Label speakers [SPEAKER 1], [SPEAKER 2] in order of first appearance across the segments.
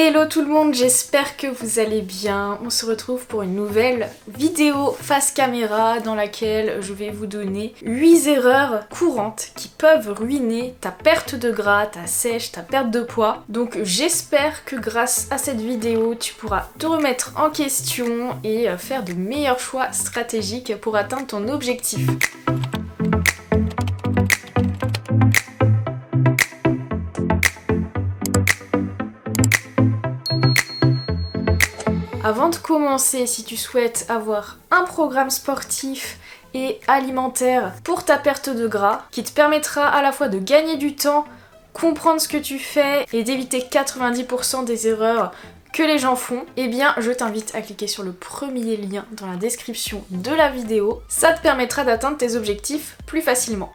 [SPEAKER 1] Hello tout le monde, j'espère que vous allez bien. On se retrouve pour une nouvelle vidéo face caméra dans laquelle je vais vous donner 8 erreurs courantes qui peuvent ruiner ta perte de gras, ta sèche, ta perte de poids. Donc j'espère que grâce à cette vidéo, tu pourras te remettre en question et faire de meilleurs choix stratégiques pour atteindre ton objectif. Avant de commencer, si tu souhaites avoir un programme sportif et alimentaire pour ta perte de gras, qui te permettra à la fois de gagner du temps, comprendre ce que tu fais et d'éviter 90% des erreurs que les gens font, eh bien je t'invite à cliquer sur le premier lien dans la description de la vidéo. Ça te permettra d'atteindre tes objectifs plus facilement.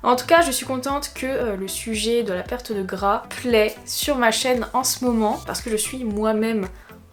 [SPEAKER 1] En tout cas, je suis contente que le sujet de la perte de gras plaît sur ma chaîne en ce moment, parce que je suis moi-même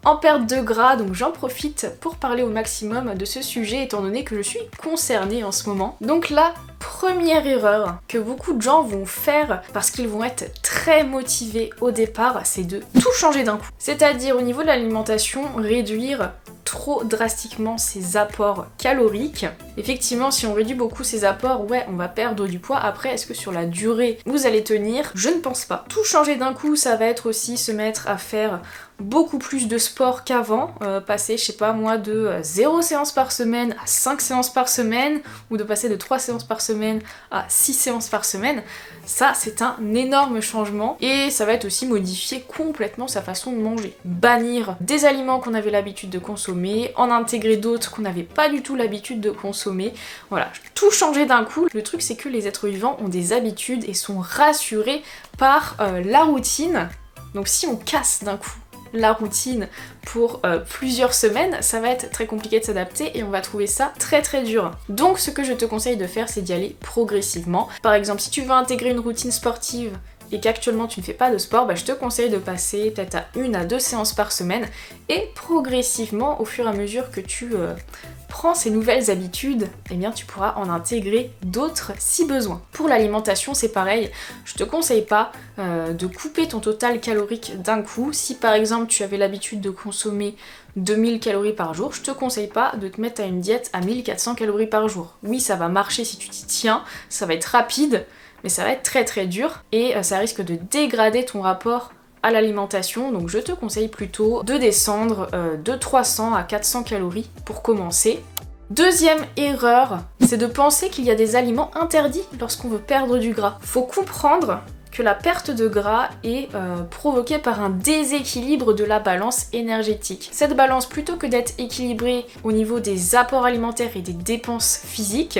[SPEAKER 1] en perte de gras, donc j'en profite pour parler au maximum de ce sujet étant donné que je suis concernée en ce moment. Donc la première erreur que beaucoup de gens vont faire parce qu'ils vont être très motivés au départ, c'est de tout changer d'un coup. C'est-à-dire au niveau de l'alimentation, réduire trop drastiquement ses apports caloriques. Effectivement, si on réduit beaucoup ses apports, ouais, on va perdre du poids. Après, est-ce que sur la durée, vous allez tenir? Je ne pense pas. Tout changer d'un coup, ça va être aussi se mettre à faire beaucoup plus de sport qu'avant, passer, je sais pas moi, de 0 séances par semaine à 5 séances par semaine, ou de passer de 3 séances par semaine à 6 séances par semaine. Ça, c'est un énorme changement, et ça va être aussi modifier complètement sa façon de manger. Bannir des aliments qu'on avait l'habitude de consommer, en intégrer d'autres qu'on n'avait pas du tout l'habitude de consommer. Voilà, tout changer d'un coup. Le truc, c'est que les êtres vivants ont des habitudes et sont rassurés par la routine. Donc si on casse d'un coup la routine pour plusieurs semaines, ça va être très compliqué de s'adapter et on va trouver ça très très dur. Donc ce que je te conseille de faire, c'est d'y aller progressivement. Par exemple, si tu veux intégrer une routine sportive et qu'actuellement tu ne fais pas de sport, bah, je te conseille de passer peut-être à 1 à 2 séances par semaine et progressivement, au fur et à mesure que tu prends ces nouvelles habitudes, eh bien tu pourras en intégrer d'autres si besoin. Pour l'alimentation, c'est pareil, je te conseille pas de couper ton total calorique d'un coup. Si par exemple tu avais l'habitude de consommer 2000 calories par jour, je te conseille pas de te mettre à une diète à 1400 calories par jour. Oui, ça va marcher si tu t'y tiens, ça va être rapide, mais ça va être très très dur et ça risque de dégrader ton rapport à l'alimentation, donc je te conseille plutôt de descendre de 300 à 400 calories pour commencer. Deuxième erreur, c'est de penser qu'il y a des aliments interdits lorsqu'on veut perdre du gras. Faut comprendre que la perte de gras est provoquée par un déséquilibre de la balance énergétique. Cette balance, plutôt que d'être équilibrée au niveau des apports alimentaires et des dépenses physiques,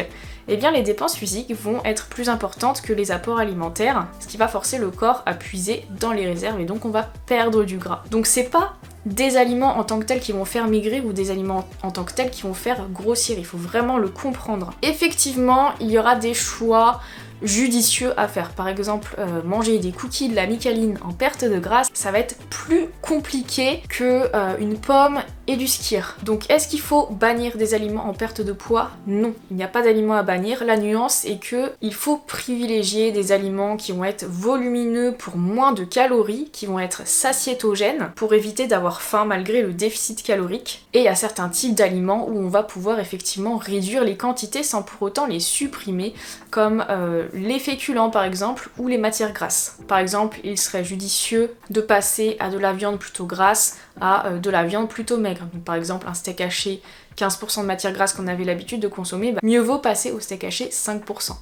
[SPEAKER 1] eh bien les dépenses physiques vont être plus importantes que les apports alimentaires, ce qui va forcer le corps à puiser dans les réserves et donc on va perdre du gras. Donc c'est pas des aliments en tant que tels qui vont faire maigrir ou des aliments en tant que tels qui vont faire grossir, il faut vraiment le comprendre. Effectivement, il y aura des choix judicieux à faire. Par exemple, manger des cookies de la mycaline en perte de gras, ça va être plus compliqué que une pomme et du skyr. Donc est-ce qu'il faut bannir des aliments en perte de poids? Non, il n'y a pas d'aliments à bannir. La nuance est que il faut privilégier des aliments qui vont être volumineux pour moins de calories, qui vont être satiétogènes pour éviter d'avoir faim malgré le déficit calorique. Et il y a certains types d'aliments où on va pouvoir effectivement réduire les quantités sans pour autant les supprimer, comme les féculents par exemple ou les matières grasses. Par exemple, il serait judicieux de passer à de la viande plutôt grasse à de la viande plutôt maigre. Donc, par exemple, un steak haché 15% de matière grasse qu'on avait l'habitude de consommer, bah, mieux vaut passer au steak haché 5%.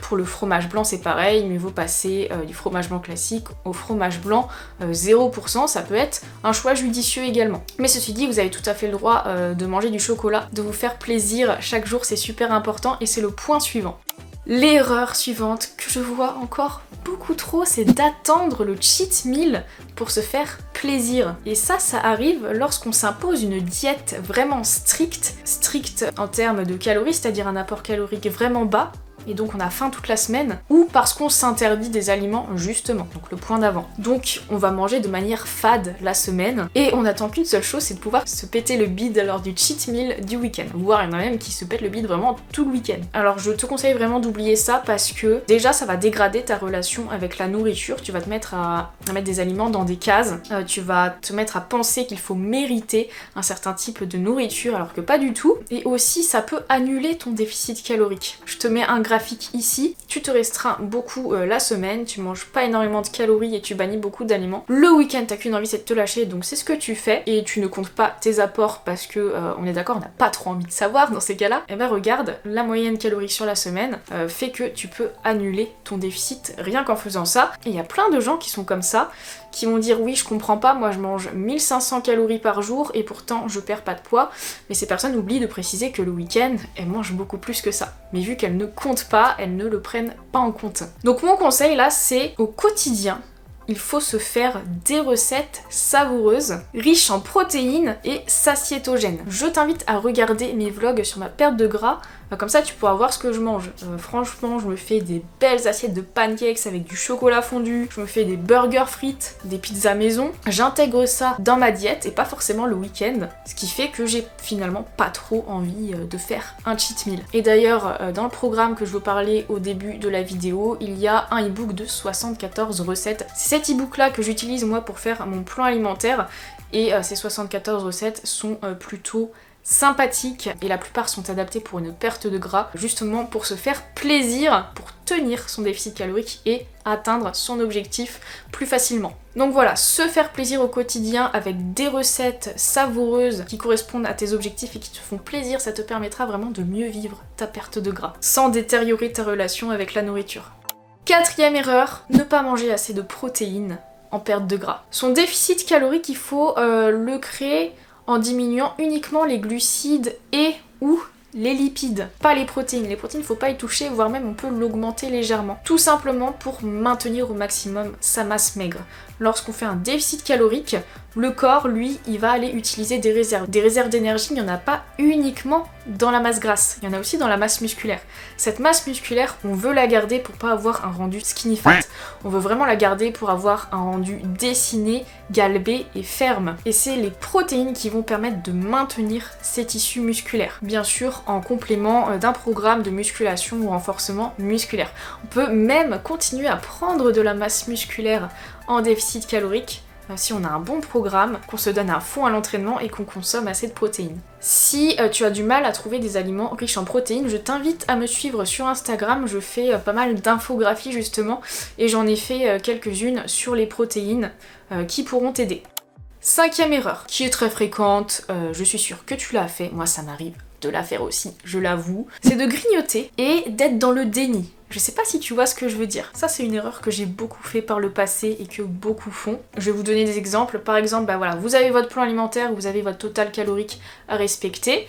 [SPEAKER 1] Pour le fromage blanc, c'est pareil, mieux vaut passer du fromage blanc classique au fromage blanc 0%, ça peut être un choix judicieux également. Mais ceci dit, vous avez tout à fait le droit de manger du chocolat, de vous faire plaisir chaque jour, c'est super important et c'est le point suivant. L'erreur suivante que je vois encore beaucoup trop, c'est d'attendre le cheat meal pour se faire plaisir. Et ça arrive lorsqu'on s'impose une diète vraiment stricte en termes de calories, c'est-à-dire un apport calorique vraiment bas, et donc on a faim toute la semaine, ou parce qu'on s'interdit des aliments justement, donc le point d'avant. Donc on va manger de manière fade la semaine, et on attend qu'une seule chose, c'est de pouvoir se péter le bide lors du cheat meal du week-end. Voire il y en a même qui se pètent le bide vraiment tout le week-end. Alors je te conseille vraiment d'oublier ça parce que déjà ça va dégrader ta relation avec la nourriture, tu vas te mettre à mettre des aliments dans des cases, tu vas te mettre à penser qu'il faut mériter un certain type de nourriture alors que pas du tout, et aussi ça peut annuler ton déficit calorique. Je te mets un graphique ici, tu te restreins beaucoup la semaine, tu manges pas énormément de calories et tu bannis beaucoup d'aliments. Le week-end t'as qu'une envie, c'est de te lâcher, donc c'est ce que tu fais et tu ne comptes pas tes apports parce que on est d'accord, on n'a pas trop envie de savoir dans ces cas-là. Et ben regarde, la moyenne calorique sur la semaine fait que tu peux annuler ton déficit rien qu'en faisant ça. Et il y a plein de gens qui sont comme ça, qui vont dire oui je comprends pas, moi je mange 1500 calories par jour et pourtant je perds pas de poids, mais ces personnes oublient de préciser que le week-end elles mangent beaucoup plus que ça. Mais vu qu'elles ne comptent pas, elles ne le prennent pas en compte. Donc mon conseil là c'est au quotidien, il faut se faire des recettes savoureuses, riches en protéines et satiétogènes. Je t'invite à regarder mes vlogs sur ma perte de gras, comme ça tu pourras voir ce que je mange. Franchement, je me fais des belles assiettes de pancakes avec du chocolat fondu, je me fais des burgers frites, des pizzas maison. J'intègre ça dans ma diète et pas forcément le week-end, ce qui fait que j'ai finalement pas trop envie de faire un cheat meal. Et d'ailleurs, dans le programme que je veux parler au début de la vidéo, il y a un e-book de 74 recettes. C'est cet e-book là que j'utilise moi pour faire mon plan alimentaire, et ces 74 recettes sont plutôt sympathiques et la plupart sont adaptées pour une perte de gras, justement pour se faire plaisir, pour tenir son déficit calorique et atteindre son objectif plus facilement. Donc voilà, se faire plaisir au quotidien avec des recettes savoureuses qui correspondent à tes objectifs et qui te font plaisir, ça te permettra vraiment de mieux vivre ta perte de gras sans détériorer ta relation avec la nourriture. Quatrième erreur, ne pas manger assez de protéines en perte de gras. Son déficit calorique, il faut le créer en diminuant uniquement les glucides et ou les lipides, pas les protéines. Les protéines, faut pas y toucher, voire même on peut l'augmenter légèrement. Tout simplement pour maintenir au maximum sa masse maigre. Lorsqu'on fait un déficit calorique, le corps, lui, il va aller utiliser des réserves. Des réserves d'énergie, il n'y en a pas uniquement dans la masse grasse, il y en a aussi dans la masse musculaire. Cette masse musculaire, on veut la garder pour pas avoir un rendu skinny fat. On veut vraiment la garder pour avoir un rendu dessiné, galbé et ferme. Et c'est les protéines qui vont permettre de maintenir ces tissus musculaires. Bien sûr, en complément d'un programme de musculation ou renforcement musculaire. On peut même continuer à prendre de la masse musculaire en déficit calorique si on a un bon programme, qu'on se donne à fond à l'entraînement et qu'on consomme assez de protéines. Si tu as du mal à trouver des aliments riches en protéines, je t'invite à me suivre sur Instagram, je fais pas mal d'infographies justement, et j'en ai fait quelques-unes sur les protéines qui pourront t'aider. Cinquième erreur, qui est très fréquente, je suis sûre que tu l'as fait, moi ça m'arrive de la faire aussi, je l'avoue, c'est de grignoter et d'être dans le déni. Je sais pas si tu vois ce que je veux dire. Ça, c'est une erreur que j'ai beaucoup fait par le passé et que beaucoup font. Je vais vous donner des exemples. Par exemple, bah voilà, vous avez votre plan alimentaire, vous avez votre total calorique à respecter.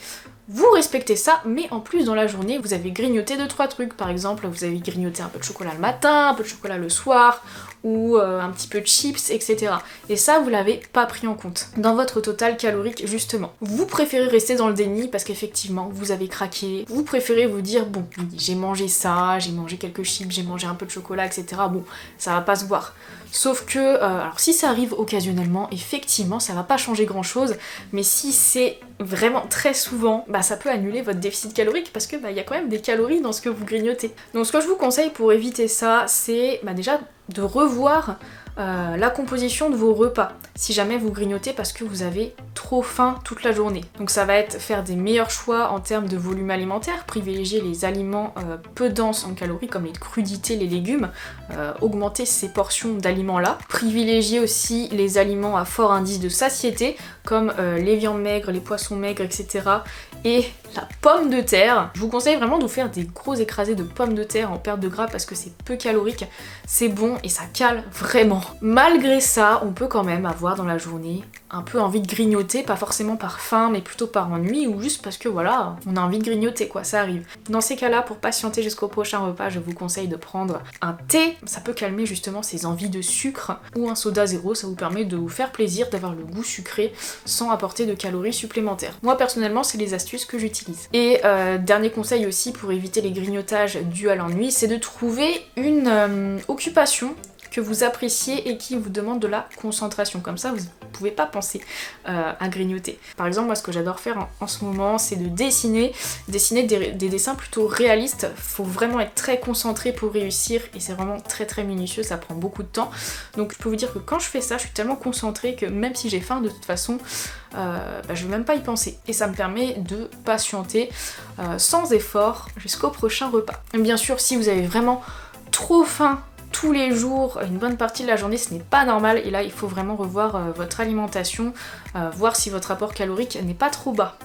[SPEAKER 1] Vous respectez ça, mais en plus dans la journée, vous avez grignoté 2-3 trucs. Par exemple, vous avez grignoté un peu de chocolat le matin, un peu de chocolat le soir, ou un petit peu de chips, etc. Et ça, vous l'avez pas pris en compte dans votre total calorique, justement. Vous préférez rester dans le déni parce qu'effectivement, vous avez craqué. Vous préférez vous dire, bon, j'ai mangé ça, j'ai mangé quelques chips, j'ai mangé un peu de chocolat, etc. Bon, ça va pas se voir. Sauf que, alors si ça arrive occasionnellement, effectivement, ça va pas changer grand chose, mais si c'est vraiment très souvent, bah ça peut annuler votre déficit calorique parce que bah, y a quand même des calories dans ce que vous grignotez. Donc ce que je vous conseille pour éviter ça, c'est bah, déjà de revoir la composition de vos repas si jamais vous grignotez parce que vous avez trop faim toute la journée. Donc ça va être faire des meilleurs choix en termes de volume alimentaire, privilégier les aliments peu denses en calories comme les crudités, les légumes, augmenter ces portions d'aliments là, privilégier aussi les aliments à fort indice de satiété comme les viandes maigres, les poissons maigres, etc. et la pomme de terre. Je vous conseille vraiment de vous faire des gros écrasés de pommes de terre en perte de gras parce que c'est peu calorique, c'est bon et ça cale vraiment. Malgré ça, on peut quand même avoir dans la journée un peu envie de grignoter, pas forcément par faim mais plutôt par ennui ou juste parce que voilà, on a envie de grignoter quoi, ça arrive. Dans ces cas-là, pour patienter jusqu'au prochain repas, je vous conseille de prendre un thé, ça peut calmer justement ces envies de sucre, ou un soda zéro, ça vous permet de vous faire plaisir, d'avoir le goût sucré sans apporter de calories supplémentaires. Moi personnellement, c'est les astuces que j'utilise. Et dernier conseil aussi pour éviter les grignotages dus à l'ennui, c'est de trouver une occupation que vous appréciez et qui vous demande de la concentration. Comme ça, vous ne pouvez pas penser à grignoter. Par exemple, moi, ce que j'adore faire en ce moment, c'est de dessiner des dessins plutôt réalistes. Faut vraiment être très concentré pour réussir et c'est vraiment très très minutieux, ça prend beaucoup de temps. Donc je peux vous dire que quand je fais ça, je suis tellement concentrée que même si j'ai faim, de toute façon, je vais même pas y penser. Et ça me permet de patienter sans effort jusqu'au prochain repas. Et bien sûr, si vous avez vraiment trop faim tous les jours, une bonne partie de la journée, ce n'est pas normal et là il faut vraiment revoir votre alimentation, voir si votre apport calorique n'est pas trop bas.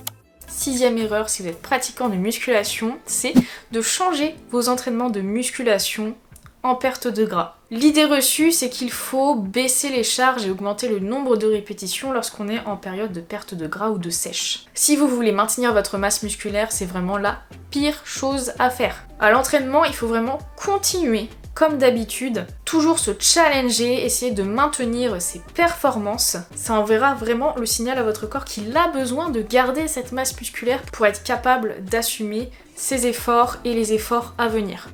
[SPEAKER 1] Sixième erreur, si vous êtes pratiquant de musculation, c'est de changer vos entraînements de musculation en perte de gras. L'idée reçue, c'est qu'il faut baisser les charges et augmenter le nombre de répétitions lorsqu'on est en période de perte de gras ou de sèche. Si vous voulez maintenir votre masse musculaire, c'est vraiment la pire chose à faire. À l'entraînement, il faut vraiment continuer comme d'habitude, toujours se challenger, essayer de maintenir ses performances. Ça enverra vraiment le signal à votre corps qu'il a besoin de garder cette masse musculaire pour être capable d'assumer ses efforts et les efforts à venir.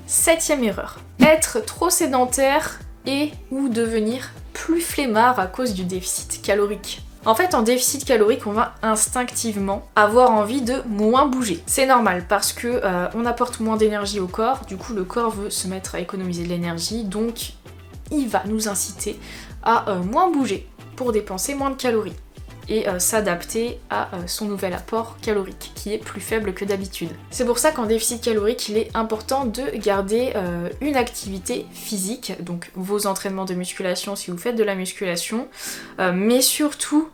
[SPEAKER 1] Septième erreur, être trop sédentaire et ou devenir plus flemmard à cause du déficit calorique. En fait, en déficit calorique, on va instinctivement avoir envie de moins bouger. C'est normal parce que on apporte moins d'énergie au corps, du coup le corps veut se mettre à économiser de l'énergie, donc il va nous inciter à moins bouger pour dépenser moins de calories et s'adapter à son nouvel apport calorique qui est plus faible que d'habitude. C'est pour ça qu'en déficit calorique, il est important de garder une activité physique, donc vos entraînements de musculation si vous faites de la musculation, mais surtout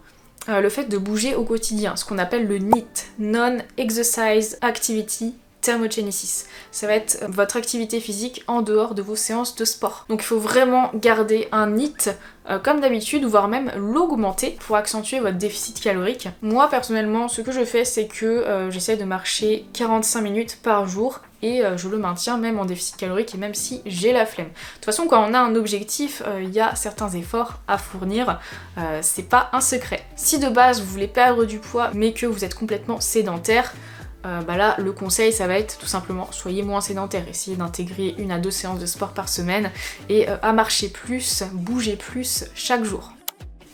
[SPEAKER 1] le fait de bouger au quotidien, ce qu'on appelle le NEAT, Non-Exercise Activity Thermogenesis. Ça va être votre activité physique en dehors de vos séances de sport. Donc il faut vraiment garder un NEAT comme d'habitude, voire même l'augmenter pour accentuer votre déficit calorique. Moi personnellement, ce que je fais, c'est que j'essaie de marcher 45 minutes par jour et je le maintiens même en déficit calorique et même si j'ai la flemme. De toute façon, quand on a un objectif, il y a certains efforts à fournir, c'est pas un secret. Si de base vous voulez perdre du poids mais que vous êtes complètement sédentaire, là le conseil ça va être tout simplement soyez moins sédentaire, essayez d'intégrer 1 à 2 séances de sport par semaine et à marcher plus, bouger plus chaque jour.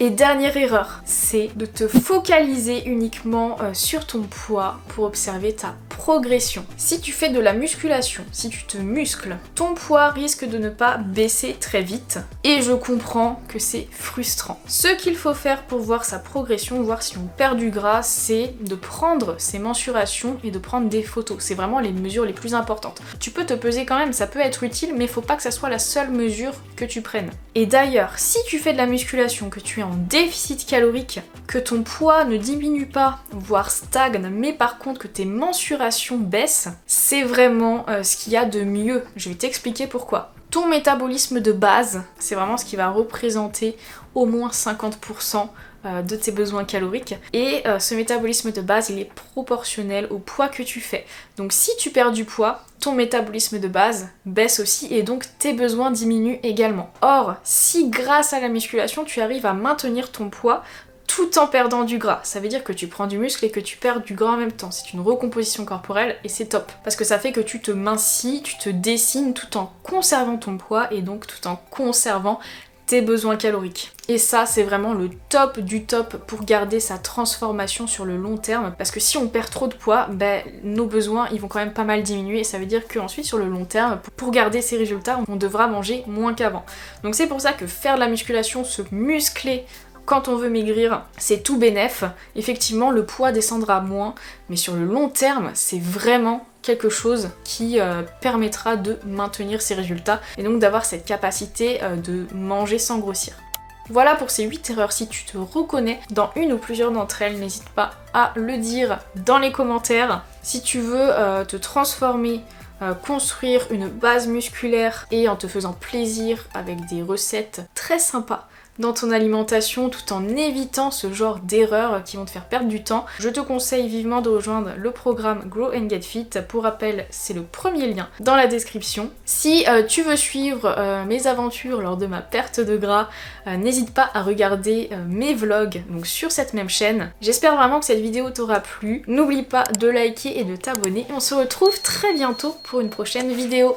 [SPEAKER 1] Et dernière erreur, c'est de te focaliser uniquement sur ton poids pour observer ta progression. Si tu fais de la musculation, si tu te muscles, ton poids risque de ne pas baisser très vite et je comprends que c'est frustrant. Ce qu'il faut faire pour voir sa progression, voir si on perd du gras, c'est de prendre ses mensurations et de prendre des photos. C'est vraiment les mesures les plus importantes. Tu peux te peser quand même, ça peut être utile, mais faut pas que ça soit la seule mesure que tu prennes. Et d'ailleurs, si tu fais de la musculation, que tu es en déficit calorique, que ton poids ne diminue pas, voire stagne, mais par contre que tes mensurations baissent, c'est vraiment ce qu'il y a de mieux. Je vais t'expliquer pourquoi. Ton métabolisme de base, c'est vraiment ce qui va représenter au moins 50% de tes besoins caloriques et ce métabolisme de base il est proportionnel au poids que tu fais. Donc si tu perds du poids, ton métabolisme de base baisse aussi et donc tes besoins diminuent également. Or, si grâce à la musculation tu arrives à maintenir ton poids tout en perdant du gras, ça veut dire que tu prends du muscle et que tu perds du gras en même temps. C'est une recomposition corporelle et c'est top. Parce que ça fait que tu te mincis, tu te dessines tout en conservant ton poids et donc tout en conservant tes besoins caloriques. Et ça, c'est vraiment le top du top pour garder sa transformation sur le long terme. Parce que si on perd trop de poids, nos besoins, ils vont quand même pas mal diminuer. Et ça veut dire qu'ensuite, sur le long terme, pour garder ces résultats, on devra manger moins qu'avant. Donc c'est pour ça que faire de la musculation, se muscler quand on veut maigrir, c'est tout bénef. Effectivement, le poids descendra moins, mais sur le long terme, c'est vraiment quelque chose qui permettra de maintenir ses résultats et donc d'avoir cette capacité de manger sans grossir. Voilà pour ces 8 erreurs. Si tu te reconnais dans une ou plusieurs d'entre elles, n'hésite pas à le dire dans les commentaires. Si tu veux te transformer, construire une base musculaire et en te faisant plaisir avec des recettes très sympas, dans ton alimentation tout en évitant ce genre d'erreurs qui vont te faire perdre du temps. Je te conseille vivement de rejoindre le programme Grow and Get Fit. Pour rappel, c'est le premier lien dans la description. Si tu veux suivre mes aventures lors de ma perte de gras, n'hésite pas à regarder mes vlogs donc sur cette même chaîne. J'espère vraiment que cette vidéo t'aura plu. N'oublie pas de liker et de t'abonner. On se retrouve très bientôt pour une prochaine vidéo.